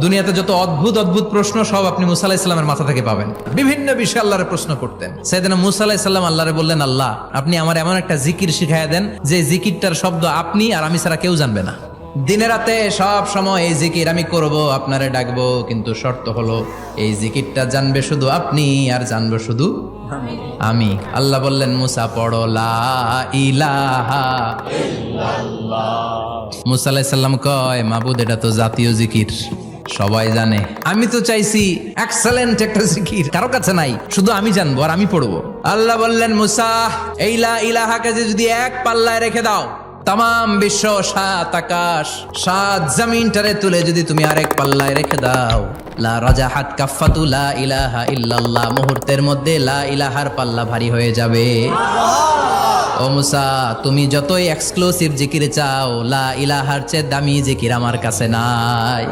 দুনিয়াতে যত অদ্ভুত অদ্ভুত প্রশ্ন সব আপনি মুসা আলাইহিস সালামের মাথা থেকে পাবেন। বিভিন্ন বিষয়ে আল্লাহরে প্রশ্ন করতেন। সাইয়েদনা মুসা আলাইহিস সালাম আল্লাহরে বললেন, আল্লাহ আপনি আমার এমন একটা জিকির শিখাইয়া দেন যে জিকিরটার শব্দ আপনি আর আমি ছাড়া কেউ জানবে না। দিনে রাতে সব সময় এই জিকির আমি করব, আপনারে ডাকবো, কিন্তু শর্ত হলো এই জিকিরটা জানবে শুধু আপনি আর জানবো শুধু আমি। আল্লাহ বললেন, মুসা পড়ো লা ইলাহা ইল্লাল্লাহ। মুসা আলাইহিস সালাম কয়, মাবুদ এটা তো জাতীয় জিকির, সবাই জানে। আমি তো চাইছি এক্সেলেন্ট একটা জিকির, কারো কাছে নাই, শুধু আমি জানবো আর আমি পড়বো। আল্লাহ বললেন, মুসা এই লা ইলাহাকে যদি এক পাল্লায় রেখে দাও, তাম বিশ্ব 7 আকাশ 7 জমিনটারে তুলে যদি তুমি আরেক পাল্লায় রেখে দাও, লা রাজাহাত কাফাতু লা ইলাহা ইল্লাল্লাহ, মুহূর্তের মধ্যে লা ইলাহার পাল্লা ভারী হয়ে যাবে। ও মুসা, তুমি যতই এক্সক্লুসিভ জিকির চাও, লা ইলাহার চেয়ে দামি জিকির আমার কাছে নাই।